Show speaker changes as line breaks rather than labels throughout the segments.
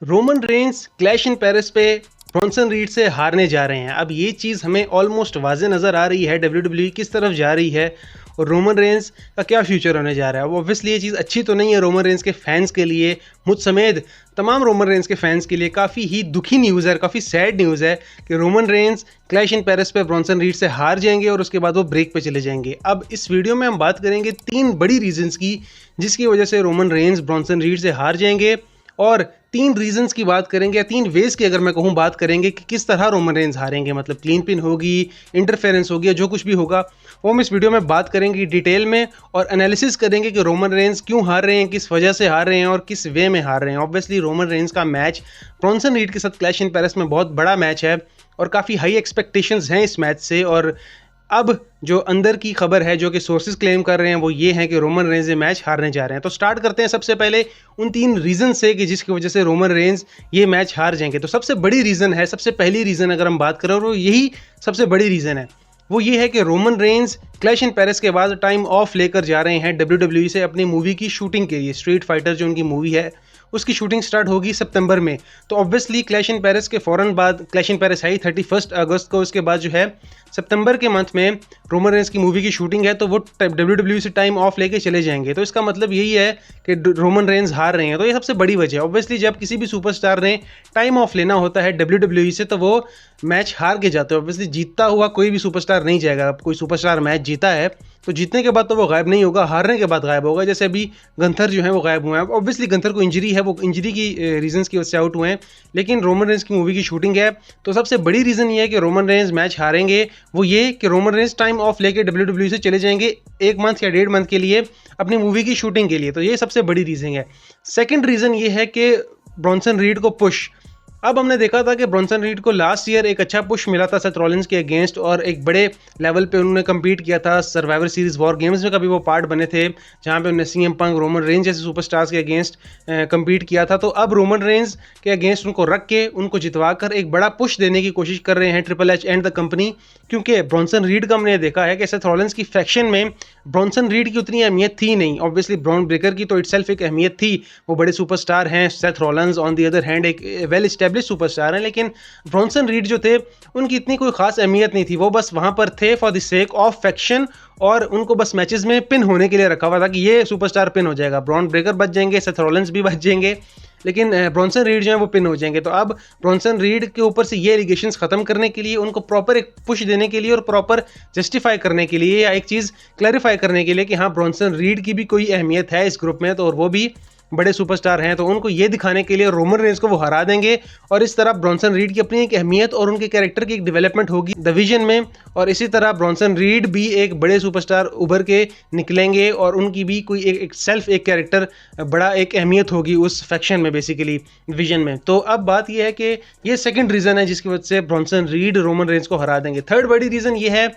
Roman Reigns clash in Paris पे Bronson read से हारने जा रहे हैं। अब ये चीज़ हमें ऑलमोस्ट वाज़े नज़र आ रही है डब्ल्यूडब्ल्यूई किस तरफ जा रही है और रोमन रेंस का क्या फ्यूचर होने जा रहा है। वो ऑब्वियसली ये चीज़ अच्छी तो नहीं है रोमन रेंस के फैंस के लिए, मुझ समेत तमाम रोमन रेंस के फैंस के लिए काफ़ी ही दुखी न्यूज़ है, काफ़ी सैड न्यूज़ है कि Roman Reigns clash in Paris पे ब्रॉन्सन रीड से हार जाएंगे और उसके बाद वो ब्रेक पे चले जाएंगे। अब इस वीडियो में हम बात करेंगे 3 बड़ी रीजंस की जिसकी वजह से रोमन रेंस ब्रॉन्सन रीड से हार जाएंगे, और 3 रीजंस की बात करेंगे या 3 वेज की अगर मैं कहूँ बात करेंगे कि किस तरह रोमन रेंस हारेंगे। मतलब क्लीन पिन होगी, इंटरफेरेंस होगी, या जो कुछ भी होगा वो हम इस वीडियो में बात करेंगे डिटेल में और एनालिसिस करेंगे कि रोमन रेंस क्यों हार रहे हैं, किस वजह से हार रहे हैं और किस वे में हार रहे हैं। ऑब्वियसली रोमन रेंस का मैच ब्रॉन्सन रीड के साथ क्लैश इन पेरिस में बहुत बड़ा मैच है और काफ़ी हाई एक्सपेक्टेशंस हैं इस मैच से। और अब जो अंदर की खबर है, जो कि सोर्सेज क्लेम कर रहे हैं, वो ये है कि रोमन रेंस ये मैच हारने जा रहे हैं। तो स्टार्ट करते हैं सबसे पहले उन 3 रीज़न से कि जिसकी वजह से रोमन रेंस ये मैच हार जाएंगे। तो सबसे बड़ी रीज़न है, सबसे पहली रीज़न अगर हम बात करें और वो यही सबसे बड़ी रीज़न है, वो ये है कि Roman Reigns clash in Paris के बाद टाइम ऑफ लेकर जा रहे हैं डब्ल्यूडब्ल्यूई से अपनी मूवी की शूटिंग के लिए। स्ट्रीट फाइटर जो उनकी मूवी है उसकी शूटिंग स्टार्ट होगी सितंबर में। तो ऑब्वियसली क्लैश इन पेरिस के फ़ौरन बाद, क्लैश इन पेरिस है 31 अगस्त को, उसके बाद जो है सितंबर के मंथ में रोमन रेंस की मूवी की शूटिंग है, तो वो डब्ल्यूडब्ल्यूई से टाइम ऑफ लेके चले जाएंगे। तो इसका मतलब यही है कि रोमन रेंस हार रहे हैं। तो ये सबसे बड़ी वजह है। ऑब्वियसली जब किसी भी सुपरस्टार ने टाइम ऑफ लेना होता है डब्ल्यूडब्ल्यूई से तो वो मैच हार के जाते हैं। ऑब्वियसली जीतता हुआ कोई भी सुपरस्टार नहीं जाएगा। कोई सुपरस्टार मैच जीता है तो जीतने के बाद तो वो गायब नहीं होगा, हारने के बाद गायब होगा। जैसे अभी गंथर जो है वो गायब हुए हैं। ऑब्वियसली गंथर को इंजरी है, वो इंजरी की रीजंस की वजह से आउट हुए हैं, लेकिन रोमन रेंस की मूवी की शूटिंग है। तो सबसे बड़ी रीज़न ये है कि रोमन रेंस मैच हारेंगे, वो ये कि रोमन रेंस टाइम ऑफ लेके डब्ल्यूडब्ल्यूई से चले जाएंगे 1 मंथ या 1.5 मंथ के लिए अपनी मूवी की शूटिंग के लिए। तो ये सबसे बड़ी रीज़न है। सेकेंड रीज़न ये है कि ब्रॉन्सन रीड को पुश। अब हमने देखा था कि ब्रॉन्सन रीड को लास्ट ईयर एक अच्छा पुश मिला था सेथ रॉलिंस के अगेंस्ट, और एक बड़े लेवल पे उन्होंने कम्पीट किया था सर्वाइवर सीरीज वॉर गेम्स में, कभी वो पार्ट बने थे जहां पे उन्होंने सीएम पंक, रोमन रेंस जैसे सुपरस्टार्स के अगेंस्ट कम्पीट किया था। तो अब रोमन रेंस के अगेंस्ट उनको रख के उनको जितवा कर एक बड़ा पुश देने की कोशिश कर रहे हैं triple H and the company, क्योंकि ब्रॉन्सन रीड का हमने देखा है कि सेथ रॉलिंस की फैक्शन में ब्रॉन्सन रीड की उतनी अहमियत थी नहीं। ऑब्वियसली ब्रॉन ब्रेकर की तो इटसेल्फ एक अहमियत थी, वो बड़े सुपरस्टार हैं। Seth Rollins on the other hand एक वेल एस्टेब्लिश सुपरस्टार हैं, लेकिन ब्रॉन्सन रीड जो थे उनकी इतनी कोई खास अहमियत नहीं थी। वो बस वहां पर थे for the sake of faction, और उनको बस मैचेस में पिन होने के लिए रखा हुआ था कि ये सुपरस्टार पिन हो जाएगा, ब्रॉन ब्रेकर बच जाएंगे, सेथ रॉलिंस भी बच जाएंगे, लेकिन ब्रॉन्सन रीड जो है वो पिन हो जाएंगे। तो अब ब्रॉन्सन रीड के ऊपर से ये एलिगेशंस खत्म करने के लिए, उनको प्रॉपर एक पुश देने के लिए और प्रॉपर जस्टिफाई करने के लिए, या एक चीज़ क्लैरिफाई करने के लिए कि हाँ ब्रॉन्सन रीड की भी कोई अहमियत है इस ग्रुप में, तो और वो भी बड़े सुपरस्टार हैं, तो उनको ये दिखाने के लिए रोमन रेंस को वो हरा देंगे। और इस तरह ब्रॉन्सन रीड की अपनी एक अहमियत और उनके कैरेक्टर की एक डेवलपमेंट होगी डिवीजन में, और इसी तरह ब्रॉन्सन रीड भी एक बड़े सुपरस्टार उभर के निकलेंगे और उनकी भी कोई एक सेल्फ एक कैरेक्टर बड़ा एक अहमियत होगी उस फैक्शन में, बेसिकली डिवीजन में। तो अब बात यह है कि ये सेकंड रीज़न है जिसकी वजह से ब्रॉन्सन रीड रोमन रेंस को हरा देंगे। थर्ड बड़ी रीज़न ये है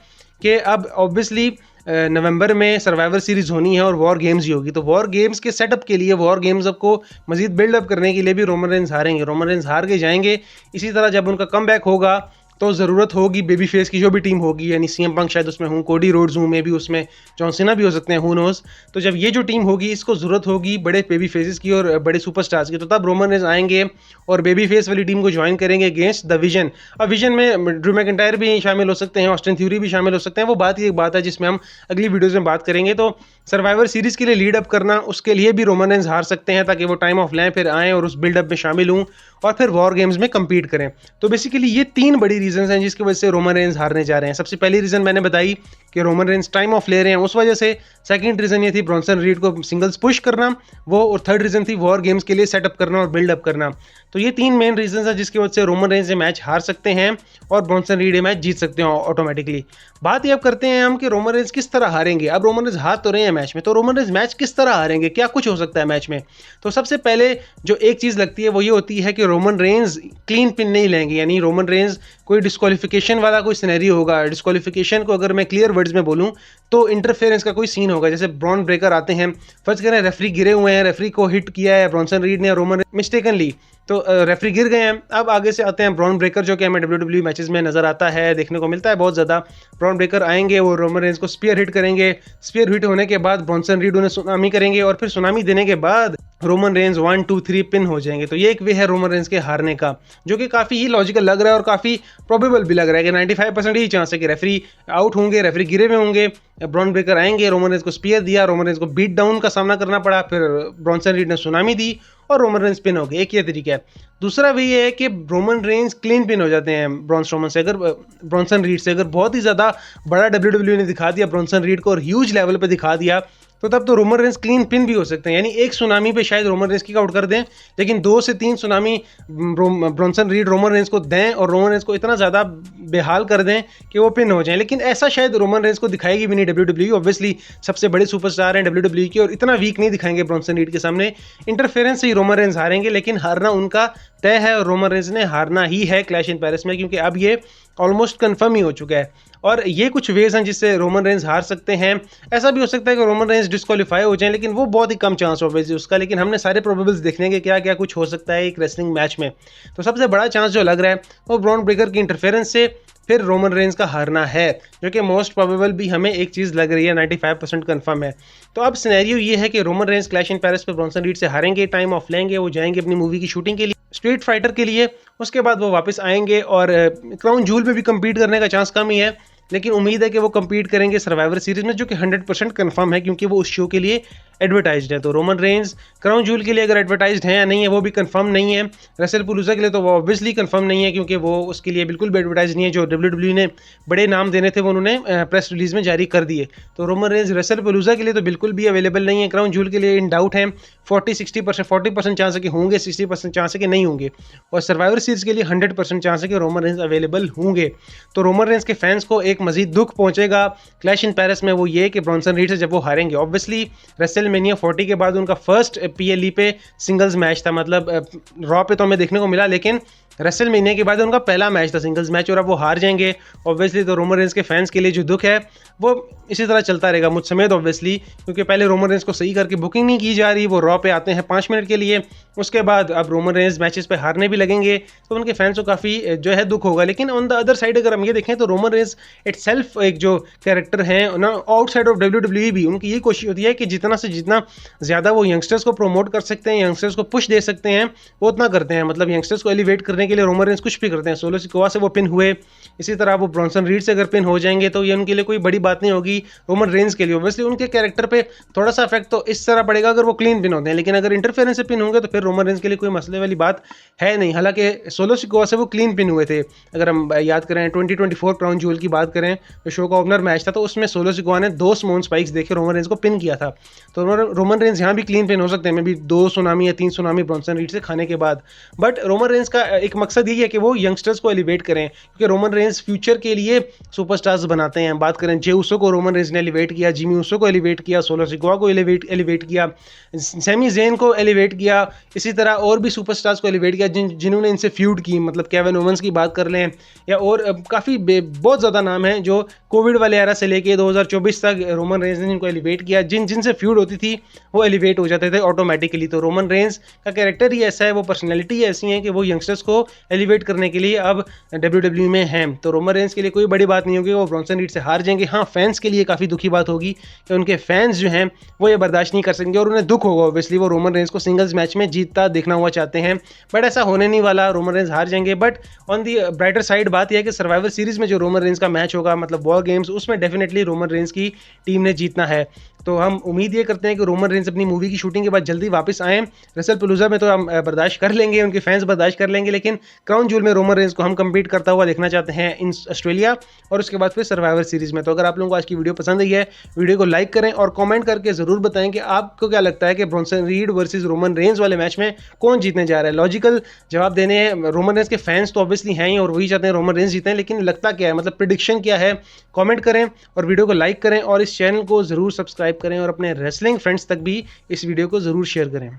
कि अब ऑब्वियसली नवंबर में सर्वाइवर सीरीज होनी है और वॉर गेम्स ही होगी। तो वॉर गेम्स के सेटअप के लिए, वॉर गेम्स को मजीद बिल्डअप करने के लिए भी रोमन रेंस हारेंगे, रोमन रेंस हार के जाएंगे। इसी तरह जब उनका कमबैक होगा तो ज़रूरत होगी बेबी फेस की जो भी टीम होगी, यानी सीएम पंक शायद उसमें हूँ, कोडी रोड्स हूँ, मे भी उसमें जॉन सीना भी हो सकते हैं, हु नोज़। तो जब ये जो टीम होगी इसको ज़रूरत होगी बड़े बेबी फेसेस की और बड़े सुपरस्टार्स की, तो तब रोमन रेंस आएंगे और बेबी फेस वाली टीम को ज्वाइन करेंगे अगेंस्ट द विजन। अब विजन में ड्रू मैकिंटायर भी शामिल हो सकते हैं, ऑस्टिन थ्यूरी भी शामिल हो सकते हैं। वो बात ही एक बात है जिसमें हम अगली वीडियोज़ में बात करेंगे। तो सर्वाइवर सीरीज के लिए लीड अप करना, उसके लिए भी रोमन रेंस हार सकते हैं ताकि वो टाइम ऑफ लें, फिर आएँ और उस बिल्डअप में शामिल हों और फिर वॉर गेम्स में कम्पीट करें। तो बेसिकली ये 3 बड़ी रीजंस हैं जिसकी वजह से रोमन रेंस हारने जा रहे हैं। सबसे पहली रीजन मैंने बताई कि रोमन रेंस टाइम ऑफ ले रहे हैं, उस वजह से। सेकंड रीजन ये थी ब्रॉन्सन रीड को सिंगल्स पुश करना वो, और थर्ड रीजन थी वॉर गेम्स के लिए सेटअप करना और बिल्डअप करना। तो ये 3 मेन रीजन है जिसकी वजह से रोमन रेंस ये मैच हार सकते हैं और ब्रॉन्सन रीड ये मैच जीत सकते हैं ऑटोमेटिकली। बात ये अब करते हैं हम कि रोमन रेंस किस तरह हारेंगे। अब रोमन रेंस हार तो रहे हैं मैच में, तो रोमन रेंस मैच किस तरह हारेंगे, क्या कुछ हो सकता है मैच में। तो सबसे पहले जो एक चीज़ लगती है वो ये होती है कि रोमन रेंस क्लीन पिन नहीं लेंगे, यानी रोमन रेंस कोई डिस्क्वालिफिकेशन वाला कोई सिनेरियो होगा। डिस्क्वालिफिकेशन को अगर मैं क्लियर वर्ड्स में बोलूं तो इंटरफेरेंस का कोई सीन होगा। जैसे ब्रॉन ब्रेकर आते हैं, फर्ज करें रेफरी गिरे हुए हैं, रेफरी को हिट किया है ब्रॉन्सन रीड ने, रोमन मिस्टेकनली तो रेफरी गिर गए हैं। अब आगे से आते हैं ब्रॉन ब्रेकर, जो कि हमें WWE मैचेस में नजर आता है, देखने को मिलता है बहुत ज़्यादा। ब्रॉन ब्रेकर आएंगे, वो रोमन रेंज को स्पीयर हिट करेंगे। स्पीयर हिट होने के बाद ब्रॉन्सन रीड उन्हें सुनामी करेंगे, और फिर सुनामी देने के बाद रोमन रेंज 1 2 3 पिन हो जाएंगे। तो ये एक वे है रोमन रेंज के हारने का, जो कि काफ़ी ही लॉजिकल लग रहा है और काफ़ी प्रोबेबल भी लग रहा है कि 95% ही चांस है कि रेफरी आउट होंगे, रेफरी गिरे हुए होंगे। ब्रॉन ब्रेकर आएंगे, रोमन रेंज को स्पीयर दिया, रोमन रेंज को बीट डाउन का सामना करना पड़ा, फिर ब्रॉन्सन रीड ने सुनामी दी और रोमन रेंज पिन हो गए। एक ये तरीका है। दूसरा भी ये है कि रोमन रेंज क्लीन पिन हो जाते हैं ब्रॉन स्ट्रोमन से, अगर ब्रॉन्सन रीड से, अगर बहुत ही ज़्यादा बड़ा WWE ने दिखा दिया ब्रॉन्सन रीड को और ह्यूज लेवल पे दिखा दिया, तो तब तो रोमन रेंज क्लीन पिन भी हो सकते हैं। यानी एक सुनामी पे शायद रोमन रेंज किक आउट कर दें, लेकिन 2 से 3 tsunami Bronson read Roman Reigns को दें और रोमन रेंज को इतना ज़्यादा बेहाल कर दें कि वो पिन हो जाए। लेकिन ऐसा शायद रोमन रेंज को दिखाएगी भी नहीं WWE। ऑब्वियसली सबसे बड़े सुपरस्टार हैं WWE की, और इतना वीक नहीं दिखाएंगे ब्रॉन्सन रीड के सामने। इंटरफेरेंस से ही रोमन रेंज हारेंगे, लेकिन हारना उनका तय है और रोमन रेंज ने हारना ही है क्लैश इन पेरिस में, क्योंकि अब ये ऑलमोस्ट कंफर्म ही हो चुका है। और ये कुछ वेज हैं जिससे रोमन रेंज हार सकते हैं। ऐसा भी हो सकता है कि रोमन रेंज डिस्क्वालीफाई हो जाए, लेकिन वो बहुत ही कम चांस हो वैसे उसका। लेकिन हमने सारे प्रोबेबल्स देखने के क्या क्या कुछ हो सकता है एक रेसलिंग मैच में। तो सबसे बड़ा चांस जो लग रहा है वो ब्रॉन ब्रेकर की इंटरफेरेंस से फिर रोमन रेंज का हारना है, जो कि मोस्ट प्रोबेबल भी हमें एक चीज़ लग रही है, 95% कंफर्म है। तो अब सिनेरियो ये है कि Roman Reigns clash in Paris पे ब्रॉन्सन रीड से हारेंगे, टाइम ऑफ लेंगे, वो जाएंगे अपनी मूवी की शूटिंग के लिए, स्ट्रीट फाइटर के लिए। उसके बाद वो वापस आएंगे और क्राउन जूल में भी कम्पीट करने का चांस कम ही है, लेकिन उम्मीद है कि वो कम्पीट करेंगे सर्वाइवर सीरीज में, जो कि 100% कंफर्म है, क्योंकि वो उस शो के लिए एडवर्टाइज्ड है। तो रोमन रेंज क्राउन जूल के लिए अगर एडवर्टाइज्ड है या नहीं है वो भी कंफर्म नहीं है। रेसलपलूजा के लिए तो वो ऑब्वियसली कंफर्म नहीं है, क्योंकि वो उसके लिए बिल्कुल भी एडवर्टाइज नहीं है। जो WWE ने बड़े नाम देने थे वो उन्होंने प्रेस रिलीज में जारी कर दिए। तो रोमन रेंज रेसलपलूजा के लिए तो बिल्कुल भी अवेलेबल नहीं है। क्राउन जूल के लिए इन डाउट है, 40% चांस है कि होंगे, 60% चांस है कि नहीं होंगे, और सर्वाइवर सीरीज के लिए 100% चांस है कि रोमन रेंज अवेलेबल होंगे। तो रोमन रेंज के फैंस को एक मजीद दुख पहुंचेगा क्लैश इन पेरिस में, वो ये कि ब्रॉन्सन रीड से जब वो हारेंगे। ऑब्वियसली रेसलमेनिया 40 के बाद उनका फर्स्ट PLE पे सिंगल्स मैच था, मतलब रॉ पे तो हमें देखने को मिला, लेकिन रेसलमेनिया के बाद उनका पहला मैच था सिंगल्स मैच, और अब वो हार जाएंगे ऑब्वियसली। तो रोमन रेंज के फैंस के लिए जो दुख है वो इसी तरह चलता रहेगा, मुझ समेत ऑब्वियसली, क्योंकि पहले रोमन रेंज को सही करके बुकिंग नहीं की जा रही, वो रॉ पे आते हैं 5 मिनट के लिए, उसके बाद अब रोमन रेंज मैचेस पे हारने भी लगेंगे, तो उनके फैंस को काफ़ी जो है दुख होगा। लेकिन ऑन द अदर साइड अगर हम ये देखें तो रोमन रेंज इटसेल्फ एक जो कैरेक्टर है ना, आउटसाइड ऑफ WWE भी उनकी ये कोशिश होती है कि जितना से जितना ज़्यादा वो यंगस्टर्स को प्रमोट कर सकते हैं, यंगस्टर्स को पुश दे सकते हैं, वो उतना करते हैं। मतलब यंगस्टर्स को एलिवेट करने के लिए रोमन रेंज कुछ भी करते हैं। सोलो सिकोआ से वो पिन हुए, इसी तरह वो ब्रॉन्सन रीड से अगर पिन हो जाएंगे तो ये उनके लिए कोई बड़ी बात नहीं होगी रोमन रेंज के लिए। ऑब्वियसली उनके कैरेक्टर पे थोड़ा सा इफेक्ट तो इस तरह पड़ेगा अगर वो क्लीन पिन होते हैं, लेकिन अगर इंटरफेरेंस से पिन होंगे तो फिर रोमन रेंज के लिए कोई मसले वाली बात है नहीं। हालांकि सोलो सिकोआ से वो क्लीन पिन हुए थे, अगर हम याद करें 2024 क्राउन जूल की बात करें, तो शो का ओपनर मैच था, तो उसमें सोलो सिकोआ ने 2 स्मोन स्पाइक्स देके रोमन रेंज को पिन किया था। तो रोमन रेंज यहाँ भी क्लीन पिन हो सकते हैं, मे बी 2 सुनामी या 3 सुनामी ब्रॉन्सन रीड से खाने के बाद। बट रोमन रेंज का एक मकसद यही है कि वो यंगस्टर्स को एलिवेट करें, क्योंकि रोमन रेंज फ्यूचर के लिए सुपरस्टार्स बनाते हैं। बात करें जे उसो को रोमन रेंज ने एलिवेट किया, जिमी उसो को एलिवेट किया, सोलो सिकोआ को एलिवेट किया, सैमी ज़ेन को एलिवेट किया, इसी तरह और भी सुपरस्टार्स को एलिवेट किया जिन्होंने इनसे फ्यूड की। मतलब केविन ओवेंस की बात कर लें, या और काफ़ी बहुत ज़्यादा नाम हैं जो कोविड वाले एरा से लेके 2024 तक रोमन रेंज ने इनको एलिवेट किया। जिनसे फ्यूड होती थी वो एलिवेट हो जाते थे ऑटोमेटिकली। तो रोमन रेंज का कैरेक्टर ही ऐसा है, वो पर्सनैलिटी ऐसी है कि वो यंगस्टर्स को एलिवेट करने के लिए अब WWE में हैं। तो रोमन रेंज के लिए कोई बड़ी बात नहीं होगी, वो ब्रॉन्सन रीड से हार जाएंगे। हाँ, फैंस के लिए काफ़ी दुखी बात होगी कि उनके फैंस जो हैं वो ये बर्दाश्त नहीं कर सकेंगे और उन्हें दुख होगा। ऑब्वियसली वो रोमन रेंज को सिंगल्स मैच में जीतता देखना हुआ चाहते हैं, बट ऐसा होने नहीं वाला, रोमन रेंज हार जाएंगे। But on the brighter side बात यह है कि सर्वाइवर सीरीज में जो रोमन रेंज का मैच होगा, मतलब वॉर गेम्स, उसमें डेफिनेटली रोमन रेंज की टीम ने जीतना है। तो हम उम्मीद ये करते हैं कि रोमन रेंज अपनी मूवी की शूटिंग के बाद जल्दी वापस आएँ। रेसलपलूजा में तो हम बर्दाश्त कर लेंगे, उनके फैंस बर्दाश्त कर लेंगे, लेकिन क्राउन जूल में रोमन रेंज को हम कम्पीट करता हुआ देखना चाहते हैं इन ऑस्ट्रेलिया, और उसके बाद फिर सर्वाइवर सीरीज में। तो अगर आप लोगों को आज की वीडियो पसंद आई है, वीडियो को लाइक करें और कमेंट करके ज़रूर बताएं कि आपको क्या लगता है कि Bronson read versus Roman Reigns वाले मैच में कौन जीतने जा रहा है। लॉजिकल जवाब देने हैं, रोमन रेंज के फैंस तो ऑब्वियसली हैं ही और वही चाहते हैं रोमन रेंज जीतें, लेकिन लगता क्या है, मतलब प्रेडिक्शन क्या है, कमेंट करें और वीडियो को लाइक करें और इस चैनल को ज़रूर सब्सक्राइब करें और अपने रेसलिंग फ्रेंड्स तक भी इस वीडियो को ज़रूर शेयर करें।